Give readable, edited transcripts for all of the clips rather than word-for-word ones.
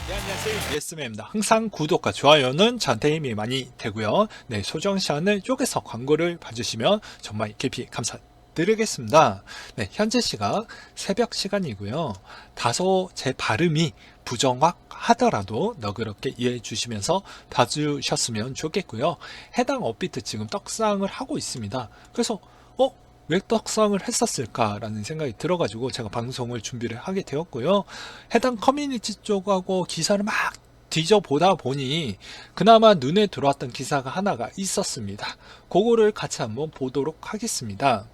네, 안녕하세요. 예스맨입니다. 항상 구독과 좋아요는 저한테 힘이 많이 되고요. 네, 소정 시간을 쪼개서 광고를 봐주시면 정말 깊이 감사드리겠습니다. 네, 현재 시각 새벽 시간이고요. 다소 제 발음이 부정확하더라도 너그럽게 이해해 주시면서 봐주셨으면 좋겠고요. 해당 업비트 지금 떡상을 하고 있습니다. 그래서 왜 떡상을 했었을까라는 생각이 들어가지고 제가 방송을 준비를 하게 되었고요. 해당 커뮤니티 쪽하고 기사를 막 뒤져보다 보니 그나마 눈에 들어왔던 기사가 하나가 있었습니다. 그거를 같이 한번 보도록 하겠습니다.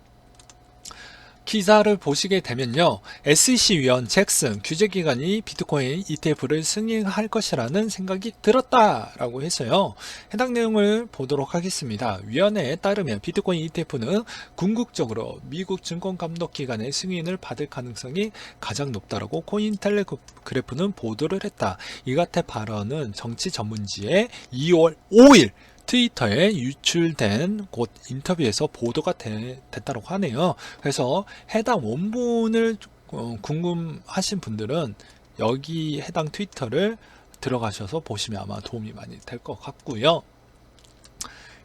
기사를 보시게 되면요. SEC 위원 잭슨 규제기관이 비트코인 ETF를 승인할 것이라는 생각이 들었다라고 해서요. 해당 내용을 보도록 하겠습니다. 위원회에 따르면 비트코인 ETF는 궁극적으로 미국 증권감독기관의 승인을 받을 가능성이 가장 높다라고 코인텔레그래프는 보도를 했다. 이 같은 발언은 정치 전문지의 2월 5일 트위터에 유출된 곳 인터뷰에서 보도가 됐다고 하네요. 그래서 해당 원본을 궁금하신 분들은 여기 해당 트위터를 들어가셔서 보시면 아마 도움이 많이 될 것 같고요.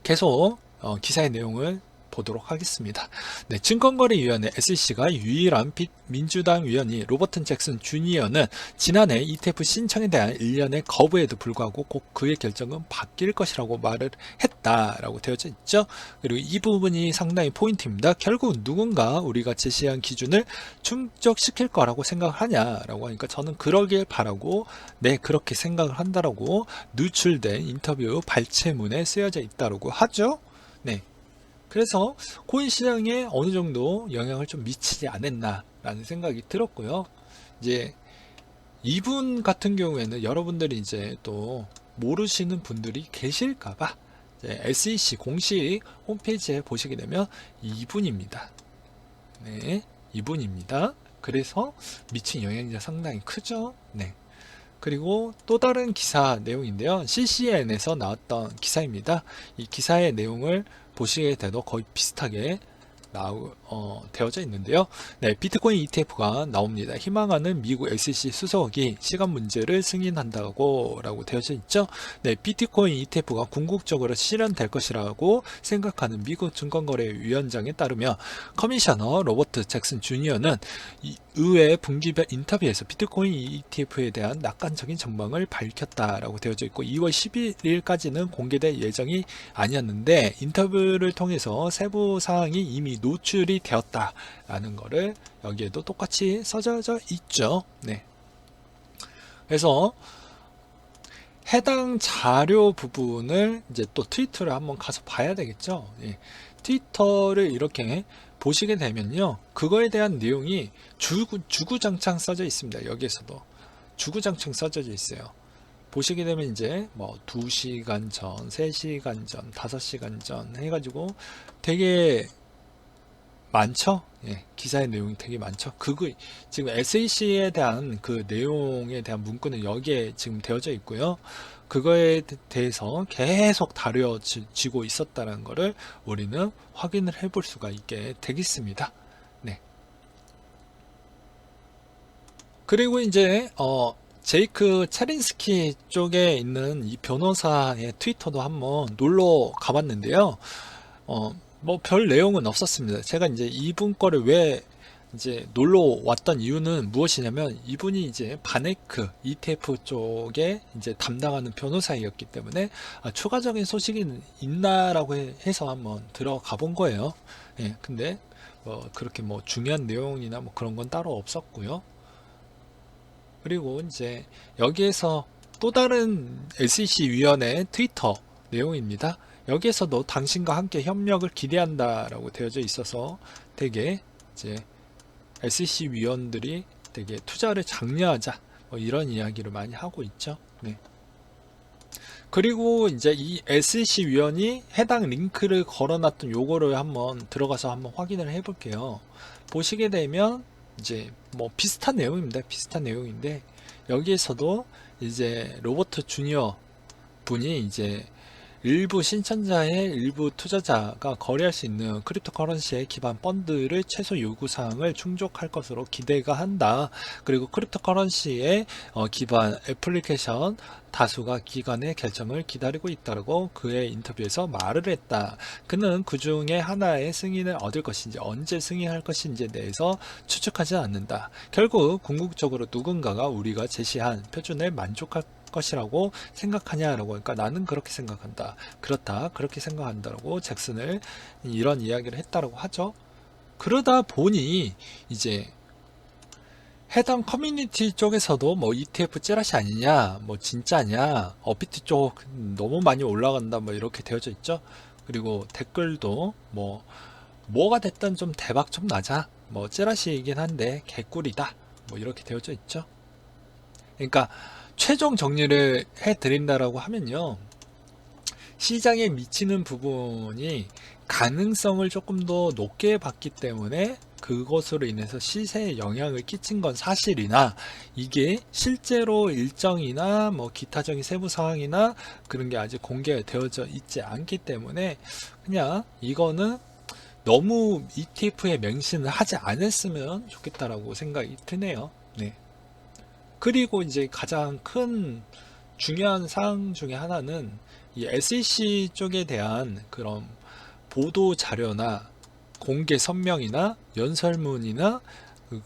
계속 기사의 내용을 보도록 하겠습니다. 네, 증권거래위원회 SEC가 유일한 민주당 위원이 로버트 잭슨 주니어는 지난해 ETF 신청에 대한 일련의 거부에도 불구하고 꼭 그의 결정은 바뀔 것이라고 말을 했다라고 되어져 있죠. 그리고 이 부분이 상당히 포인트입니다. 결국 누군가 우리가 제시한 기준을 충족시킬 거라고 생각하냐라고 하니까 저는 그러길 바라고 네 그렇게 생각을 한다라고 누출된 인터뷰 발췌문에 쓰여져 있다고 하죠. 네. 그래서 코인 시장에 어느 정도 영향을 좀 미치지 않았나라는 생각이 들었고요. 이제 이분 같은 경우에는 여러분들이 이제 또 모르시는 분들이 계실까봐 SEC 공식 홈페이지에 보시게 되면 이분입니다. 네, 이분입니다. 그래서 미친 영향이 상당히 크죠. 네. 그리고 또 다른 기사 내용인데요. CCN에서 나왔던 기사입니다. 이 기사의 내용을 보시게 돼도 거의 비슷하게 되어져 있는데요. 네, 비트코인 ETF가 나옵니다. 희망하는 미국 SEC 수석이 시간 문제를 승인한다고 라고 되어져 있죠. 네, 비트코인 ETF가 궁극적으로 실현될 것이라고 생각하는 미국 증권거래위원장에 따르면 커미셔너 로버트 잭슨 주니어는 의회 분기별 인터뷰에서 비트코인 ETF에 대한 낙관적인 전망을 밝혔다라고 되어져 있고 2월 11일까지는 공개될 예정이 아니었는데 인터뷰를 통해서 세부 사항이 이미 노출이 되었다라는 거를 여기에도 똑같이 써져 있죠. 네. 그래서 해당 자료 부분을 이제 또 트위터를 한번 가서 봐야 되겠죠. 예. 트위터를 이렇게 보시게 되면요. 그거에 대한 내용이 주구장창 써져 있습니다. 여기에서도 주구장창 써져 있어요. 보시게 되면 이제 뭐 2시간 전, 3시간 전, 5시간 전 해가지고 되게 많죠? 예, 기사의 내용이 되게 많죠. 그거 지금 SAC에 대한 그 내용에 대한 문구는 여기에 지금 되어져 있고요. 그거에 대해서 계속 다뤄지고 있었다는 것을 우리는 확인을 해볼 수가 있게 되겠습니다. 네. 그리고 이제 제이크 체린스키 쪽에 있는 이 변호사의 트위터도 한번 놀러 가봤는데요. 뭐 별 내용은 없었습니다. 제가 이제 이분 거를 왜 이제 놀러 왔던 이유는 무엇이냐면 이분이 이제 바네크 ETF 쪽에 이제 담당하는 변호사였기 때문에 추가적인 소식이 있나라고 해서 한번 들어가 본 거예요. 예, 근데 그렇게 뭐 중요한 내용이나 뭐 그런 건 따로 없었고요. 그리고 이제 여기에서 또 다른 SEC 위원회 트위터 내용입니다. 여기에서도 당신과 함께 협력을 기대한다라고 되어져 있어서 되게 이제 SEC 위원들이 되게 투자를 장려하자 뭐 이런 이야기를 많이 하고 있죠. 네. 그리고 이제 이 SEC 위원이 해당 링크를 걸어놨던 요거를 한번 들어가서 한번 확인을 해볼게요. 보시게 되면 이제 뭐 비슷한 내용입니다. 비슷한 내용인데 여기에서도 이제 로버트 주니어 분이 이제 일부 신청자의 일부 투자자가 거래할 수 있는 크립토커런시에 기반 펀드를 최소 요구사항을 충족할 것으로 기대가 한다. 그리고 크립토커런시에 기반 애플리케이션 다수가 기간의 결정을 기다리고 있다고 그의 인터뷰에서 말을 했다. 그는 그 중에 하나의 승인을 얻을 것인지 언제 승인할 것인지에 대해서 추측하지 않는다. 결국 궁극적으로 누군가가 우리가 제시한 표준에 만족할 것이라고 생각하냐라고. 그러니까 나는 그렇게 생각한다. 그렇다. 그렇게 생각한다라고 잭슨을 이런 이야기를 했다라고 하죠. 그러다 보니 이제 해당 커뮤니티 쪽에서도 뭐 ETF 찌라시 아니냐, 뭐 진짜냐, 업비트 쪽 너무 많이 올라간다, 뭐 이렇게 되어져 있죠. 그리고 댓글도 뭐가 됐든 좀 대박 좀 나자, 뭐 찌라시이긴 한데 개꿀이다, 뭐 이렇게 되어져 있죠. 그러니까 최종 정리를 해드린다라고 하면요, 시장에 미치는 부분이 가능성을 조금 더 높게 봤기 때문에 그것으로 인해서 시세에 영향을 끼친 건 사실이나, 이게 실제로 일정이나 뭐 기타적인 세부 사항이나 그런 게 아직 공개되어져 있지 않기 때문에 그냥 이거는 너무 ETF에 맹신을 하지 않았으면 좋겠다라고 생각이 드네요. 네. 그리고 이제 가장 큰 중요한 사항 중에 하나는 이 SEC 쪽에 대한 그런 보도 자료나 공개 성명이나 연설문이나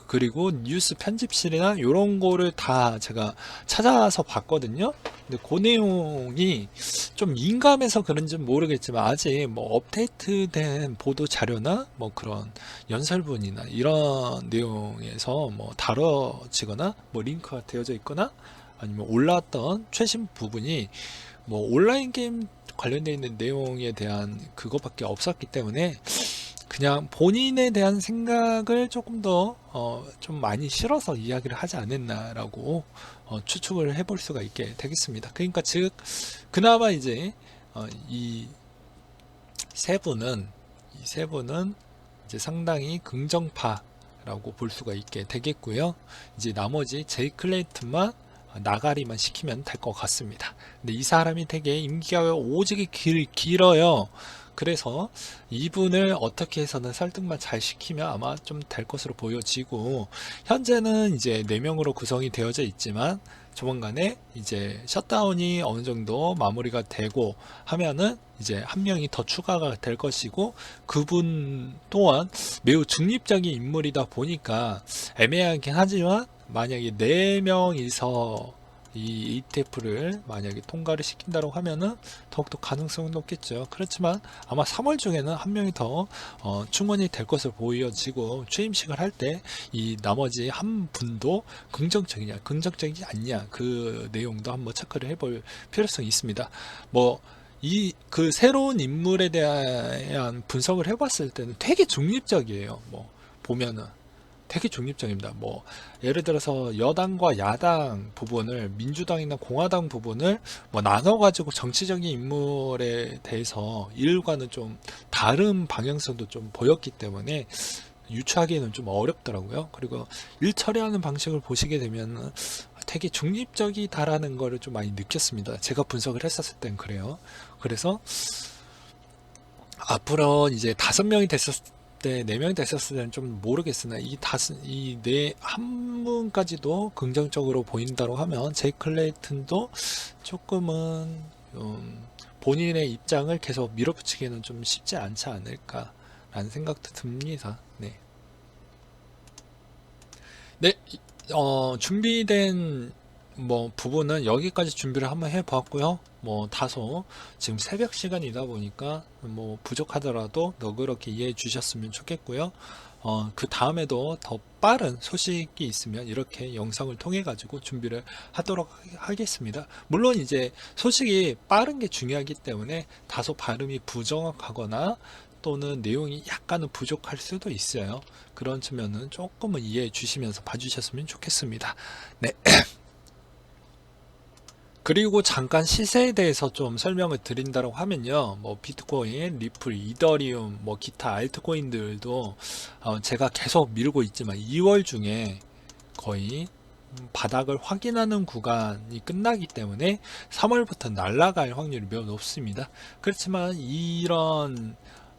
그리고 뉴스 편집실이나 이런 거를 다 제가 찾아서 봤거든요. 근데 그 내용이 좀 민감해서 그런지는 모르겠지만 아직 뭐 업데이트된 보도 자료나 뭐 그런 연설문이나 이런 내용에서 뭐 다뤄지거나 뭐 링크가 되어져 있거나 아니면 올라왔던 최신 부분이 뭐 온라인 게임 관련되어 있는 내용에 대한 그것밖에 없었기 때문에 그냥 본인에 대한 생각을 조금 더 좀 많이 실어서 이야기를 하지 않았나라고 추측을 해볼 수가 있게 되겠습니다. 그러니까 즉 그나마 이제 이 세 분은 이제 상당히 긍정파라고 볼 수가 있게 되겠고요. 이제 나머지 제이 클레이튼만 나가리만 시키면 될 것 같습니다. 근데 이 사람이 되게 임기가 오지게 길어요. 그래서 이분을 어떻게 해서는 설득만 잘 시키면 아마 좀 될 것으로 보여지고, 현재는 이제 4명으로 구성이 되어져 있지만 조만간에 이제 셧다운이 어느 정도 마무리가 되고 하면은 이제 한 명이 더 추가가 될 것이고, 그분 또한 매우 중립적인 인물이다 보니까 애매하긴 하지만 만약에 4명이서 이 ETF를 만약에 통과를 시킨다고 하면은 더욱더 가능성은 높겠죠. 그렇지만 아마 3월 중에는 한 명이 더 충원이 될 것으로 보여지고, 취임식을 할 때 이 나머지 한 분도 긍정적이냐 긍정적이지 않냐 그 내용도 한번 체크를 해볼 필요성이 있습니다. 뭐 그 새로운 인물에 대한 분석을 해봤을 때는 되게 중립적이에요. 뭐 보면은 되게 중립적입니다. 뭐 예를 들어서 여당과 야당 부분을, 민주당이나 공화당 부분을 뭐 나눠가지고 정치적인 인물에 대해서 일과는 좀 다른 방향성도 좀 보였기 때문에 유추하기에는 좀 어렵더라고요. 그리고 일 처리하는 방식을 보시게 되면 되게 중립적이다라는 거를 좀 많이 느꼈습니다. 제가 분석을 했었을 땐 그래요. 그래서 앞으로 이제 5명이 됐었을 때, 4명이 됐었을 때는 좀 모르겠으나 한 분까지도 긍정적으로 보인다고 하면 제이 클레이튼도 조금은 본인의 입장을 계속 밀어붙이기는 좀 쉽지 않지 않을까라는 생각도 듭니다. 네. 네, 준비된 뭐 부분은 여기까지 준비를 한번 해봤고요. 뭐 다소 지금 새벽 시간이다 보니까 뭐 부족하더라도 너그럽게 이해해 주셨으면 좋겠고요. 그 다음에도 더 빠른 소식이 있으면 이렇게 영상을 통해 가지고 준비를 하도록 하겠습니다. 물론 이제 소식이 빠른 게 중요하기 때문에 다소 발음이 부정확하거나 또는 내용이 약간은 부족할 수도 있어요. 그런 측면은 조금은 이해해 주시면서 봐주셨으면 좋겠습니다. 네. 그리고 잠깐 시세에 대해서 좀 설명을 드린다고 하면요, 뭐 비트코인, 리플, 이더리움, 뭐 기타 알트코인들도 제가 계속 밀고 있지만 2월 중에 거의 바닥을 확인하는 구간이 끝나기 때문에 3월부터 날아갈 확률이 매우 높습니다. 그렇지만 이런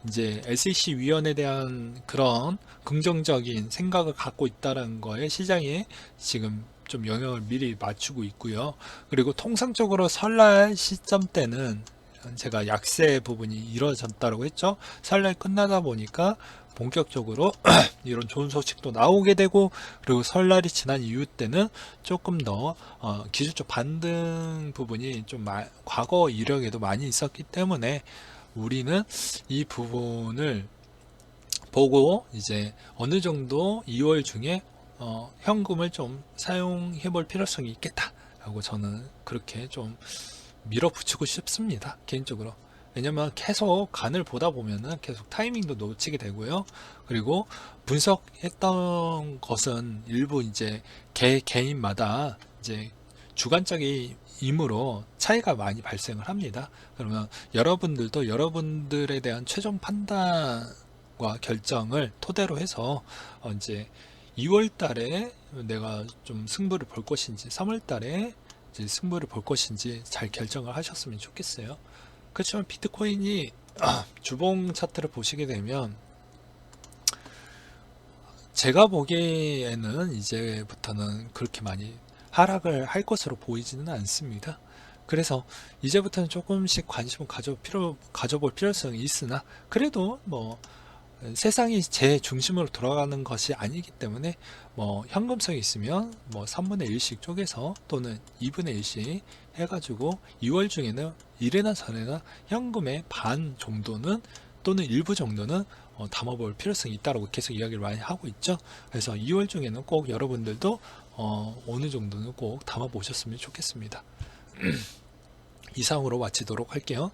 이제 SEC 위원에 대한 그런 긍정적인 생각을 갖고 있다는 거에 시장에 지금 좀 영향을 미리 맞추고 있고요. 그리고 통상적으로 설날 시점 때는 제가 약세 부분이 이루어졌다고 했죠. 설날 끝나다 보니까 본격적으로 이런 좋은 소식도 나오게 되고, 그리고 설날이 지난 이후 때는 조금 더 기술적 반등 부분이 좀 과거 이력에도 많이 있었기 때문에 우리는 이 부분을 보고 이제 어느 정도 2월 중에 현금을 좀 사용해 볼 필요성이 있겠다 라고 저는 그렇게 좀 밀어붙이고 싶습니다, 개인적으로. 왜냐면 계속 간을 보다 보면은 계속 타이밍도 놓치게 되고요. 그리고 분석했던 것은 일부 이제 개인마다 이제 주관적인 임으로 차이가 많이 발생을 합니다. 그러면 여러분들도 여러분들에 대한 최종 판단과 결정을 토대로 해서 이제 2월 달에 내가 좀 승부를 볼 것인지 3월 달에 이제 승부를 볼 것인지 잘 결정을 하셨으면 좋겠어요. 그렇지만 비트코인이 주봉 차트를 보시게 되면 제가 보기에는 이제부터는 그렇게 많이 하락을 할 것으로 보이지는 않습니다. 그래서 이제부터는 조금씩 관심을 가져볼 필요성이 있으나, 그래도 뭐 세상이 제 중심으로 돌아가는 것이 아니기 때문에 뭐 현금성이 있으면 뭐 3분의 1씩 쪼개서 또는 2분의 1씩 해가지고 2월 중에는 이래나 저래나 현금의 반 정도는 또는 일부 정도는 담아볼 필요성이 있다고 계속 이야기를 많이 하고 있죠. 그래서 2월 중에는 꼭 여러분들도 어느 정도는 꼭 담아 보셨으면 좋겠습니다. 이상으로 마치도록 할게요.